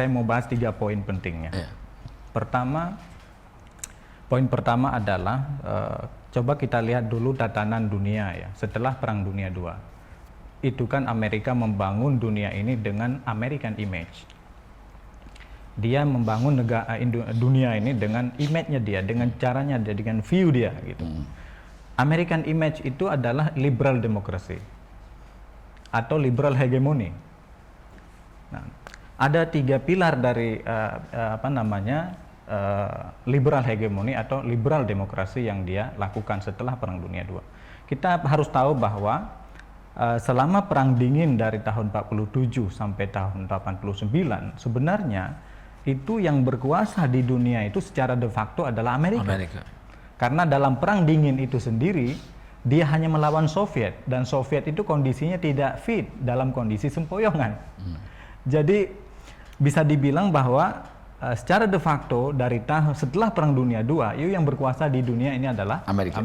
saya mau bahas 3 poin pentingnya. Ya. Poin pertama adalah coba kita lihat dulu tatanan dunia ya. Setelah Perang Dunia II, itu kan Amerika membangun dunia ini dengan American image. Dia membangun dunia ini dengan image-nya dia, dengan caranya dia, dengan view dia gitu. American image itu adalah liberal democracy atau liberal hegemony. Nah, ada 3 pilar dari liberal hegemony atau liberal demokrasi yang dia lakukan setelah Perang Dunia II. Kita harus tahu bahwa selama Perang Dingin dari tahun 47 sampai tahun 89, sebenarnya itu yang berkuasa di dunia itu secara de facto adalah Amerika. Karena dalam Perang Dingin itu sendiri, dia hanya melawan Soviet, dan Soviet itu kondisinya tidak fit dalam kondisi sempoyongan. Jadi bisa dibilang bahwa secara de facto dari setelah Perang Dunia II, itu yang berkuasa di dunia ini adalah Amerika.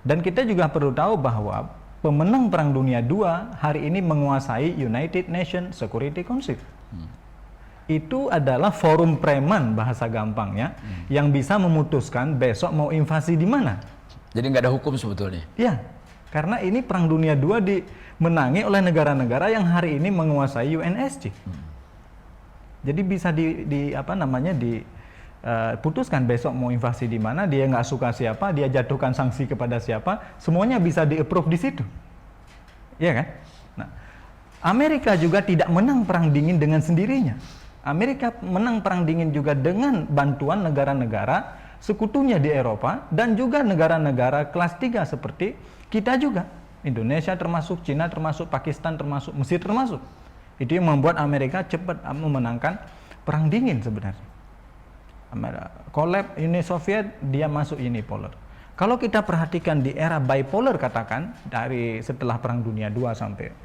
Dan kita juga perlu tahu bahwa pemenang Perang Dunia II hari ini menguasai United Nations Security Council. Itu adalah forum preman bahasa gampangnya, yang bisa memutuskan besok mau invasi di mana. Jadi nggak ada hukum sebetulnya. Ya, karena ini Perang Dunia II dimenangi oleh negara-negara yang hari ini menguasai UNSC. Jadi bisa diputuskan besok mau invasi di mana, dia nggak suka siapa, dia jatuhkan sanksi kepada siapa, semuanya bisa di-approve di situ. Iya kan? Nah, Amerika juga tidak menang Perang Dingin dengan sendirinya. Amerika menang Perang Dingin juga dengan bantuan negara-negara sekutunya di Eropa dan juga negara-negara kelas 3 seperti kita juga. Indonesia termasuk, Cina termasuk, Pakistan termasuk, Mesir termasuk. Itu yang membuat Amerika cepat memenangkan Perang Dingin sebenarnya. Collapse Uni Soviet, dia masuk unipolar. Kalau kita perhatikan di era bipolar, katakan dari setelah Perang Dunia II sampai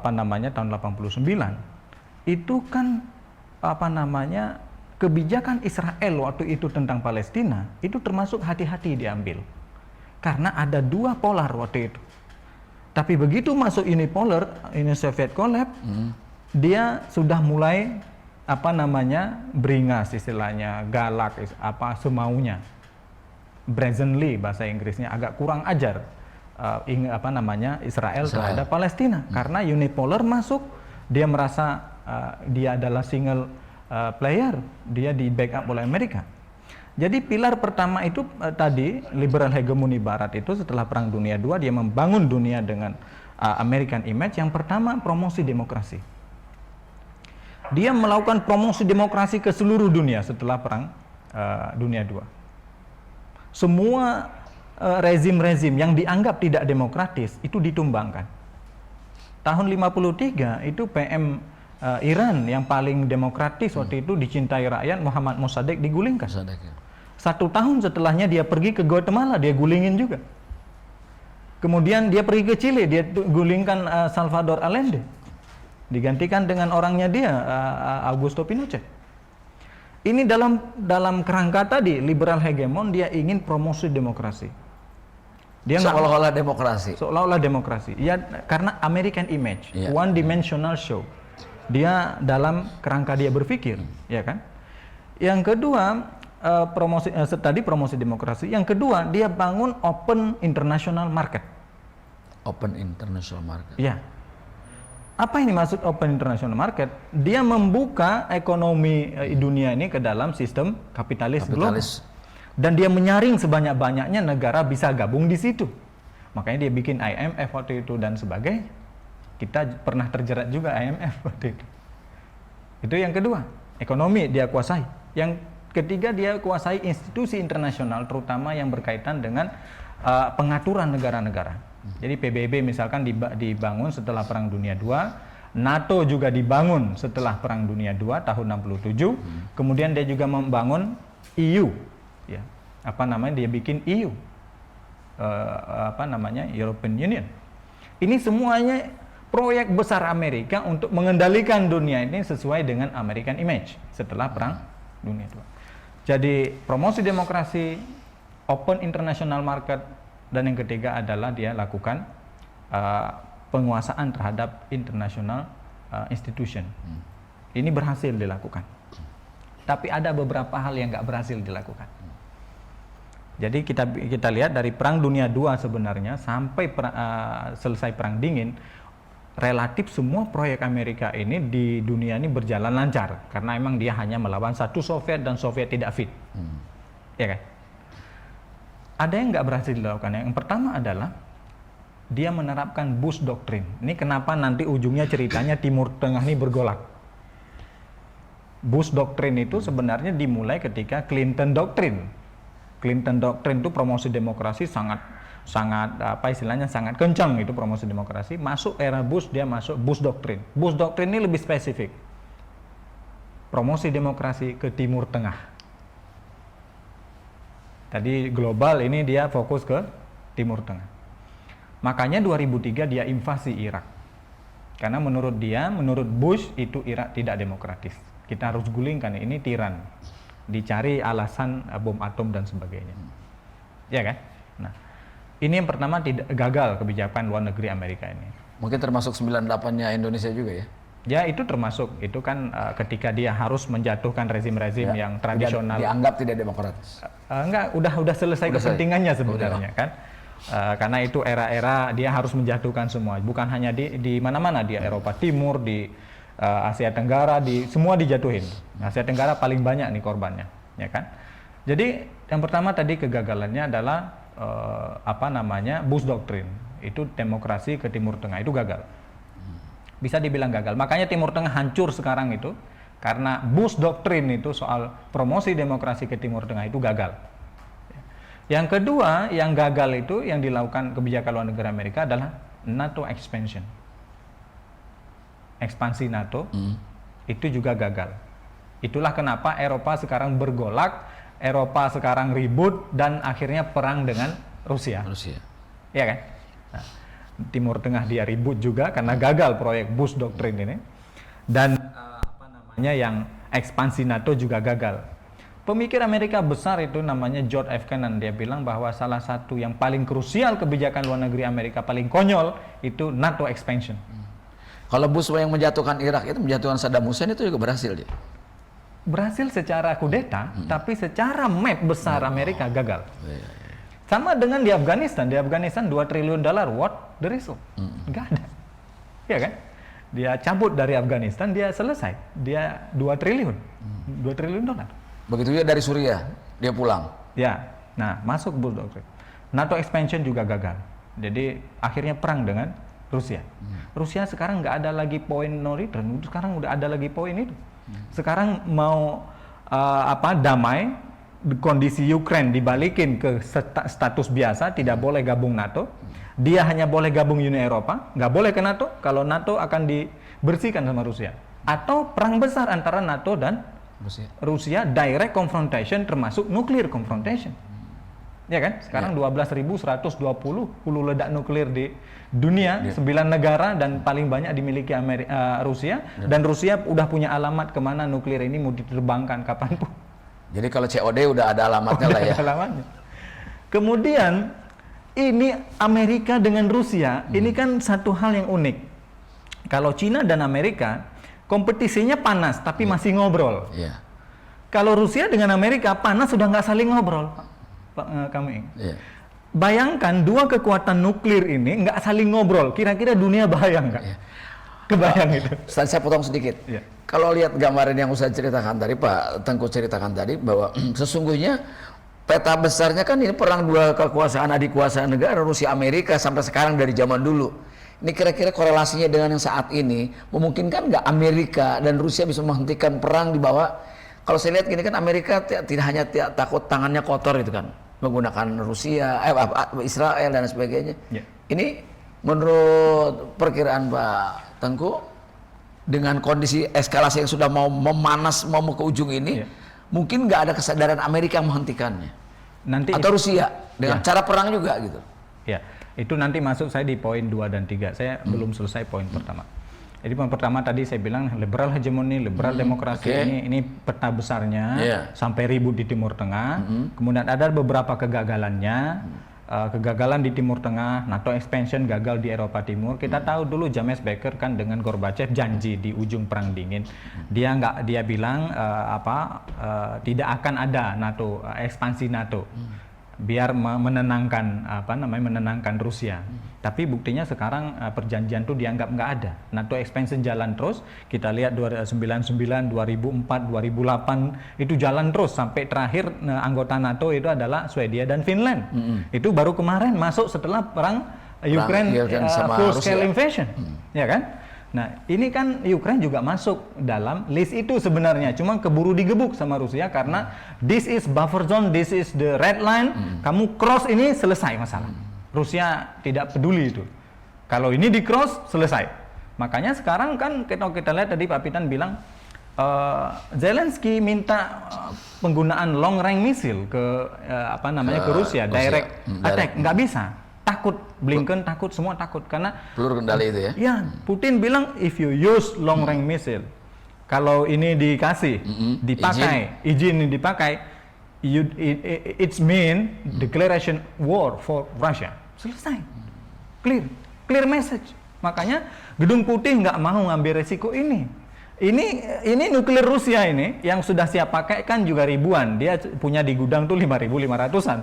tahun 89, itu kan kebijakan Israel waktu itu tentang Palestina itu termasuk hati-hati diambil. Karena ada 2 polar waktu itu. Tapi begitu masuk unipolar, Uni Soviet collapse, dia sudah mulai beringas istilahnya, galak, semaunya. Brazenly bahasa Inggrisnya, agak kurang ajar Israel terhadap Palestina. Karena unipolar masuk, dia merasa dia adalah single player, dia di backup oleh Amerika. Jadi pilar pertama itu tadi liberal hegemoni Barat itu setelah Perang Dunia II, dia membangun dunia dengan American image. Yang pertama, promosi demokrasi. Dia melakukan promosi demokrasi ke seluruh dunia setelah Perang Dunia II. Semua rezim-rezim yang dianggap tidak demokratis itu ditumbangkan. Tahun 53 itu PM Iran yang paling demokratis waktu itu, dicintai rakyat, Muhammad Mossadegh, digulingkan. 1 tahun setelahnya dia pergi ke Guatemala, dia gulingin juga. Kemudian dia pergi ke Chile, dia gulingkan Salvador Allende, digantikan dengan orangnya dia, Augusto Pinochet. Ini dalam kerangka tadi liberal hegemon, dia ingin promosi demokrasi. Dia seolah-olah demokrasi. Seolah-olah demokrasi. Ya, karena American image, one dimensional show. Dia dalam kerangka dia berpikir, ya kan? Yang kedua, promosi demokrasi. Yang kedua, dia bangun open international market. Open international market. Ya. Apa ini maksud open international market? Dia membuka ekonomi dunia ini ke dalam sistem kapitalis global. Dan dia menyaring sebanyak-banyaknya negara bisa gabung di situ. Makanya dia bikin IMF waktu itu dan sebagainya. Kita pernah terjerat juga IMF waktu itu. Itu yang kedua, ekonomi dia kuasai. Yang ketiga, dia kuasai institusi internasional, terutama yang berkaitan dengan pengaturan negara-negara. Jadi PBB misalkan dibangun setelah Perang Dunia II, NATO juga dibangun setelah Perang Dunia II tahun 67. Kemudian dia juga membangun EU, ya. Dia bikin EU, European Union. Ini semuanya proyek besar Amerika untuk mengendalikan dunia ini sesuai dengan American image setelah Perang Dunia II. Jadi promosi demokrasi, open international market, dan yang ketiga adalah dia lakukan penguasaan terhadap international institution. Ini berhasil dilakukan. Tapi ada beberapa hal yang nggak berhasil dilakukan. Jadi kita lihat dari Perang Dunia II sebenarnya sampai selesai Perang Dingin, relatif semua proyek Amerika ini di dunia ini berjalan lancar karena emang dia hanya melawan satu Soviet dan Soviet tidak fit. Ya kan? Ada yang nggak berhasil dilakukan. Yang pertama adalah dia menerapkan Bush Doctrine. Ini kenapa nanti ujungnya ceritanya Timur Tengah ini bergolak. Bush Doctrine itu sebenarnya dimulai ketika Clinton Doctrine. Clinton Doctrine itu promosi demokrasi sangat sangat kencang, itu promosi demokrasi. Masuk era Bush, dia masuk Bush Doctrine. Bush Doctrine ini lebih spesifik. Promosi demokrasi ke Timur Tengah. Tadi global, ini dia fokus ke Timur Tengah. Makanya 2003 dia invasi Irak. Karena menurut Bush itu Irak tidak demokratis. Kita harus gulingkan, ini tiran. Dicari alasan bom atom dan sebagainya. Ya kan? Nah, ini yang pertama tidak gagal kebijakan luar negeri Amerika ini. Mungkin termasuk 98-nya Indonesia juga ya? Ya, itu termasuk. Itu kan ketika dia harus menjatuhkan rezim-rezim yang tradisional. Dianggap tidak demokratis. Enggak, udah selesai kepentingannya sebenarnya kan. Karena itu era-era dia harus menjatuhkan semua. Bukan hanya di mana-mana, di Eropa Timur, di Asia Tenggara, semua dijatuhin. Asia Tenggara paling banyak nih korbannya, ya kan? Jadi yang pertama tadi kegagalannya adalah Bush Doctrine. Itu demokrasi ke Timur Tengah itu gagal. Bisa dibilang gagal. Makanya Timur Tengah hancur sekarang itu karena Bush Doctrine itu soal promosi demokrasi ke Timur Tengah itu gagal. Yang kedua, yang gagal itu yang dilakukan kebijakan luar negeri Amerika adalah NATO expansion. Ekspansi NATO itu juga gagal. Itulah kenapa Eropa sekarang bergolak, Eropa sekarang ribut dan akhirnya perang dengan Rusia. Iya kan? Nah, Timur Tengah dia ribut juga karena gagal proyek Bush Doctrine ini. Dan yang ekspansi NATO juga gagal. Pemikir Amerika besar itu namanya George F. Kennan, dia bilang bahwa salah satu yang paling krusial kebijakan luar negeri Amerika paling konyol itu NATO expansion. Kalau Bush yang menjatuhkan Irak itu, menjatuhkan Saddam Hussein itu juga berhasil dia? Berhasil secara kudeta, tapi secara map besar Amerika gagal. Sama dengan di Afghanistan 2 triliun dolar, what the result? Nggak ada. Ya kan? Dia cabut dari Afghanistan, dia selesai. Dia 2 triliun dolar. Begitu juga dari Suriah, dia pulang. Ya, nah masuk Bush Doctrine. NATO expansion juga gagal. Jadi akhirnya perang dengan Rusia. Rusia sekarang nggak ada lagi poin no return, sekarang udah ada lagi poin itu. Sekarang mau damai, kondisi Ukraine dibalikin ke status biasa, tidak boleh gabung NATO. Dia hanya boleh gabung Uni Eropa, nggak boleh ke NATO. Kalau NATO akan dibersihkan sama Rusia. Atau perang besar antara NATO dan Rusia direct confrontation, termasuk nuclear confrontation. Ya kan? Sekarang 12.120 hulu ledak nuklir di dunia, 9 negara dan paling banyak dimiliki Rusia. Dan Rusia udah punya alamat kemana nuklir ini mau diterbangkan kapanpun. Jadi kalau COD udah ada alamatnya lah ya. Alamatnya. Kemudian ini Amerika dengan Rusia, ini kan satu hal yang unik. Kalau Cina dan Amerika kompetisinya panas tapi masih ngobrol. Kalau Rusia dengan Amerika panas sudah nggak saling ngobrol. Pak Kaming. Bayangkan dua kekuatan nuklir ini nggak saling ngobrol, kira-kira dunia bayang nggak? Kebayang itu. Saya potong sedikit. Kalau lihat gambaran yang saya ceritakan tadi, Pak Tengku ceritakan tadi bahwa sesungguhnya peta besarnya kan ini perang dua kekuasaan adik kuasa negara Rusia Amerika sampai sekarang dari zaman dulu. Ini kira-kira korelasinya dengan yang saat ini memungkinkan nggak Amerika dan Rusia bisa menghentikan perang di bawah? Kalau saya lihat gini kan Amerika tidak hanya takut tangannya kotor itu kan, menggunakan Rusia, Israel dan sebagainya. Ini menurut perkiraan Pak Tengku, dengan kondisi eskalasi yang sudah mau memanas, mau ke ujung ini, mungkin nggak ada kesadaran Amerika menghentikannya. Atau Rusia dengan cara perang juga gitu. Ya, itu nanti masuk saya di poin 2 dan 3. Saya belum selesai poin pertama. Jadi poin pertama tadi saya bilang liberal hegemoni, liberal demokrasi ini peta besarnya sampai ribut di Timur Tengah. Kemudian ada beberapa kegagalannya kegagalan di Timur Tengah, NATO expansion gagal di Eropa Timur. Kita tahu dulu James Baker kan dengan Gorbachev janji di ujung Perang Dingin, dia bilang tidak akan ada NATO ekspansi NATO, biar menenangkan menenangkan Rusia. Tapi buktinya sekarang perjanjian itu dianggap nggak ada. NATO expansion jalan terus. Kita lihat 1999, 2004, 2008 itu jalan terus sampai terakhir anggota NATO itu adalah Swedia dan Finland. Itu baru kemarin masuk setelah perang Ukraine full scale invasion, ya kan? Nah, ini kan Ukraine juga masuk dalam list itu sebenarnya, cuma keburu digebuk sama Rusia karena this is buffer zone, this is the red line. Kamu cross ini selesai masalah. Rusia tidak peduli itu. Kalau ini di cross selesai. Makanya sekarang kan kita lihat tadi Pak Pitan bilang Zelensky minta penggunaan long range missile ke ke Rusia, direct attack, nggak bisa. Takut, Blinken takut, semua takut karena peluru kendali itu ya. Ya, Putin bilang if you use long range missile, kalau ini dikasih, dipakai, izin ini dipakai, it's mean declaration war for Russia. Selesai, clear message. Makanya Gedung Putih nggak mau ngambil resiko ini. Ini nuklir Rusia ini yang sudah siap pakai kan juga ribuan. Dia punya di gudang tuh 5.500-an.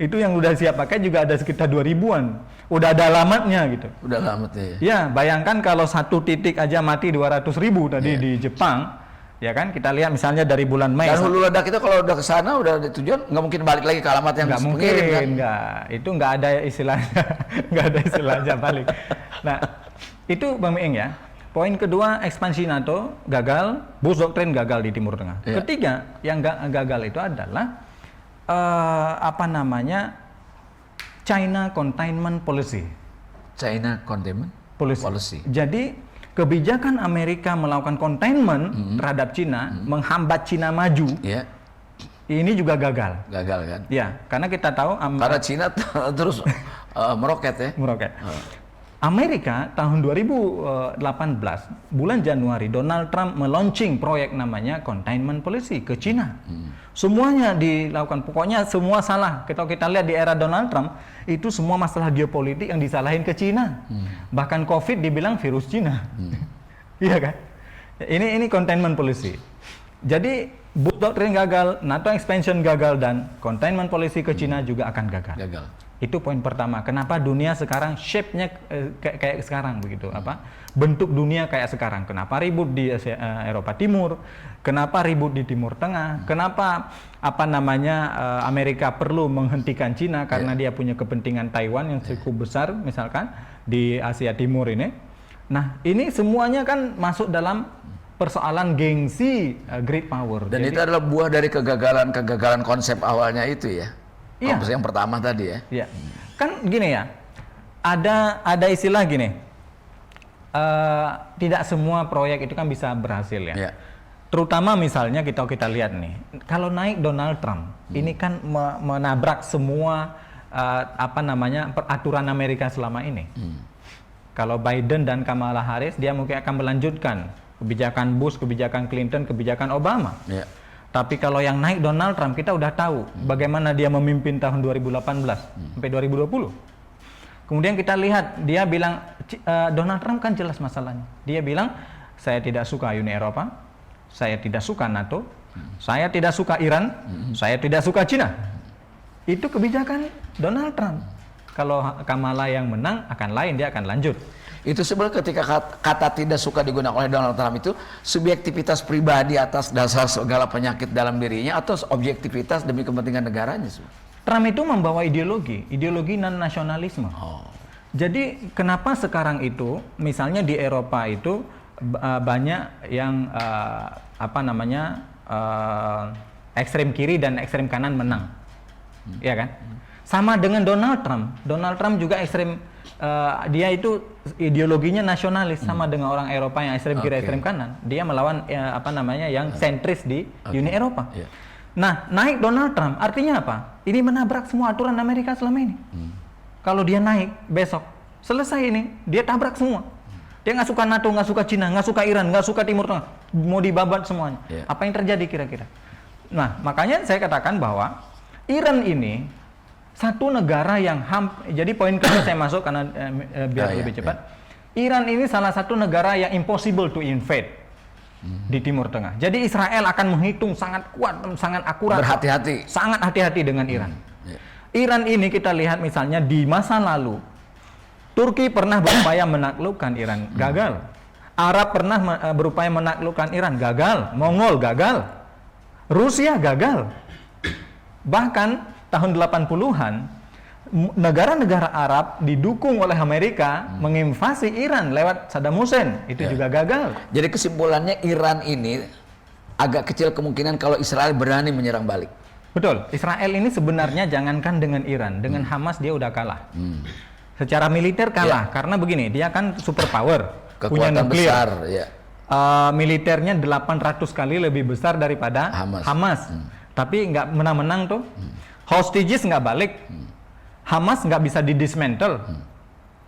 Itu yang udah siap pakai juga ada sekitar 2.000-an. Udah ada alamatnya gitu. Udah alamatnya. Ya, bayangkan kalau satu titik aja mati 200.000 tadi di Jepang. Ya kan, kita lihat misalnya dari bulan Mei. Dan hulu ledak itu kalau udah ke sana, udah di tujuan, nggak mungkin balik lagi ke alamat yang nggak mungkin, pengirim, kan? Itu nggak ada istilahnya, nggak ada istilahnya balik. Nah, itu Bang Meeng ya. Poin kedua, ekspansi NATO gagal, Bush Doctrine gagal di Timur Tengah. Ya. Ketiga, yang gagal itu adalah China Containment Policy. China Containment Policy. Jadi kebijakan Amerika melakukan containment terhadap Cina, menghambat Cina maju, ini juga gagal. Gagal kan? Ya, karena kita tahu karena Cina terus meroket ya. Meroket. Amerika tahun 2018 bulan Januari Donald Trump meluncing proyek namanya containment policy ke Cina. Semuanya dilakukan, pokoknya semua salah. Kita lihat di era Donald Trump itu semua masalah geopolitik yang disalahin ke Cina. Bahkan COVID dibilang virus Cina. Iya kan? Ini containment policy. Jadi Bush Doctrine gagal, NATO expansion gagal, dan containment policy ke Cina juga akan gagal. Itu poin pertama. Kenapa dunia sekarang shape-nya kayak sekarang begitu? Bentuk dunia kayak sekarang. Kenapa ribut di Eropa Timur? Kenapa ribut di Timur Tengah? Kenapa Amerika perlu menghentikan Cina karena dia punya kepentingan Taiwan yang cukup besar misalkan di Asia Timur ini. Nah, ini semuanya kan masuk dalam persoalan gengsi great power. Dan itu adalah buah dari kegagalan konsep awalnya itu ya. Konsep yang pertama tadi ya. Iya. Kan gini ya. Ada istilah gini. Tidak semua proyek itu kan bisa berhasil ya. Iya. Terutama misalnya kita lihat nih, kalau naik Donald Trump, ini kan menabrak semua peraturan Amerika selama ini. Kalau Biden dan Kamala Harris, dia mungkin akan melanjutkan kebijakan Bush, kebijakan Clinton, kebijakan Obama. Yeah. Tapi kalau yang naik Donald Trump, kita udah tahu bagaimana dia memimpin tahun 2018 sampai 2020. Kemudian kita lihat, dia bilang, Donald Trump kan jelas masalahnya. Dia bilang, saya tidak suka Uni Eropa, saya tidak suka NATO, saya tidak suka Iran, saya tidak suka Cina. Itu kebijakan Donald Trump. Kalau Kamala yang menang akan lain, dia akan lanjut. Itu sebenarnya ketika kata tidak suka digunakan oleh Donald Trump itu subjektivitas pribadi atas dasar segala penyakit dalam dirinya atau objektivitas demi kepentingan negaranya? Trump itu membawa ideologi non-nasionalisme. Jadi kenapa sekarang itu misalnya di Eropa itu banyak yang ekstrem kiri dan ekstrem kanan menang, ya kan? Sama dengan Donald Trump. Donald Trump juga ekstrem, dia itu ideologinya nasionalis, sama dengan orang Eropa yang ekstrem kiri, ekstrem kanan. Dia melawan yang sentris di Uni Eropa. Nah, naik Donald Trump artinya apa? Ini menabrak semua aturan Amerika selama ini. Kalau dia naik besok, selesai ini, dia tabrak semua. Dia nggak suka NATO, nggak suka Cina, nggak suka Iran, nggak suka Timur Tengah, mau dibabat semuanya. Apa yang terjadi kira-kira? Nah, makanya saya katakan bahwa Iran ini satu negara yang jadi poin kedua saya masuk karena biar lebih cepat. Iran ini salah satu negara yang impossible to invade di Timur Tengah. Jadi Israel akan menghitung sangat kuat, sangat akurat, berhati-hati, sangat hati-hati dengan Iran. Iran ini kita lihat misalnya di masa lalu, Turki pernah berupaya menaklukkan Iran, gagal. Arab pernah berupaya menaklukkan Iran, gagal. Mongol gagal. Rusia gagal. Bahkan tahun 80-an, negara-negara Arab didukung oleh Amerika menginvasi Iran lewat Saddam Hussein, itu juga gagal. Jadi kesimpulannya Iran ini agak kecil kemungkinan kalau Israel berani menyerang balik. Betul, Israel ini sebenarnya jangankan dengan Iran, dengan Hamas dia udah kalah. Secara militer kalah, karena begini, dia kan superpower, punya kekuatan nuklir. besar, militernya 800 kali lebih besar daripada Hamas. Tapi nggak menang-menang tuh. Hostages nggak balik. Hamas nggak bisa didismantle.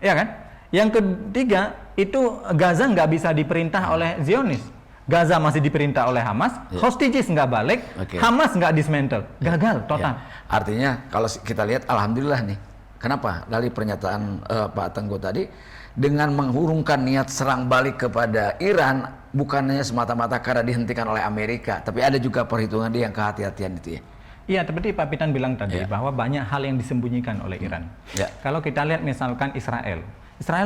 Ya kan? Yang ketiga, itu Gaza nggak bisa diperintah oleh Zionis. Gaza masih diperintah oleh Hamas, hostages nggak balik, Hamas nggak dismantle, gagal total. Artinya kalau kita lihat, alhamdulillah nih, kenapa dari pernyataan Pak Tengku tadi, dengan mengurungkan niat serang balik kepada Iran, bukannya semata-mata karena dihentikan oleh Amerika, tapi ada juga perhitungan dia yang kehati-hatian itu ya. Iya, seperti Pak Pitan bilang tadi, bahwa banyak hal yang disembunyikan oleh Iran. Kalau kita lihat misalkan Israel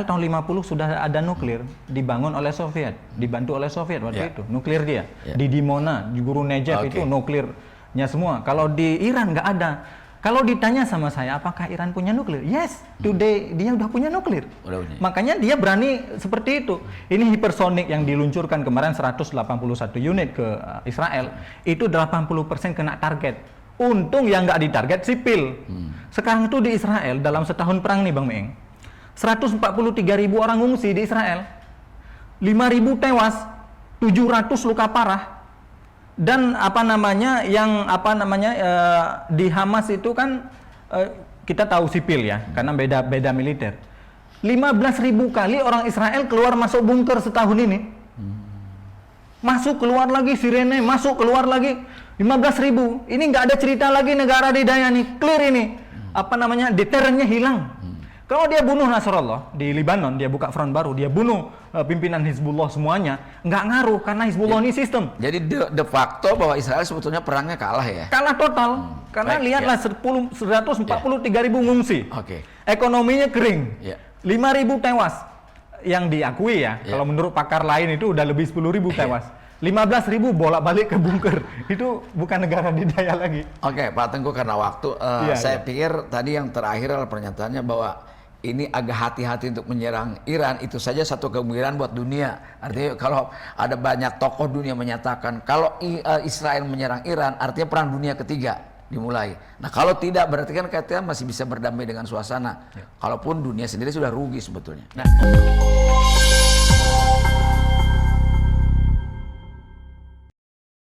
tahun 50 sudah ada nuklir, dibangun oleh Soviet, dibantu oleh Soviet waktu itu, nuklir dia. Di Dimona, di Guru Negev itu nuklirnya semua. Kalau di Iran nggak ada. Kalau ditanya sama saya, apakah Iran punya nuklir? Yes, today dia udah punya nuklir. Makanya dia berani seperti itu. Ini hypersonic yang diluncurkan kemarin 181 unit ke Israel, itu 80% kena target. Untung yang nggak ditarget sipil. Sekarang tuh di Israel dalam setahun perang nih Bang Meeng, 143.000 orang ngungsi di Israel, 5.000 tewas, 700 luka parah. Dan di Hamas itu kan kita tahu sipil ya, karena beda militer. 15.000 kali orang Israel keluar masuk bunker setahun ini. Masuk keluar lagi sirene, masuk keluar lagi 15.000. Ini nggak ada cerita lagi negara didaya nih, clear ini. Deterennya hilang. Kalau dia bunuh Nasrallah di Libanon, dia buka front baru, dia bunuh pimpinan Hizbullah semuanya, nggak ngaruh karena Hizbullah ini sistem. Jadi de facto bahwa Israel sebetulnya perangnya kalah ya? Kalah total. Karena lihatlah 143.000 ngungsi. Ekonominya kering. 5.000 tewas. Yang diakui ya, kalau menurut pakar lain itu udah lebih 10.000 tewas. 15.000 bolak-balik ke bunker. Itu bukan negara didaya lagi. Pak Tengku, karena waktu, saya pikir tadi yang terakhir adalah pernyataannya bahwa ini agak hati-hati untuk menyerang Iran, itu saja satu kegembiraan buat dunia. Artinya kalau ada banyak tokoh dunia menyatakan kalau Israel menyerang Iran, artinya perang dunia ketiga dimulai. Nah kalau tidak, berarti kan kita masih bisa berdamai dengan suasana. Kalaupun dunia sendiri sudah rugi sebetulnya.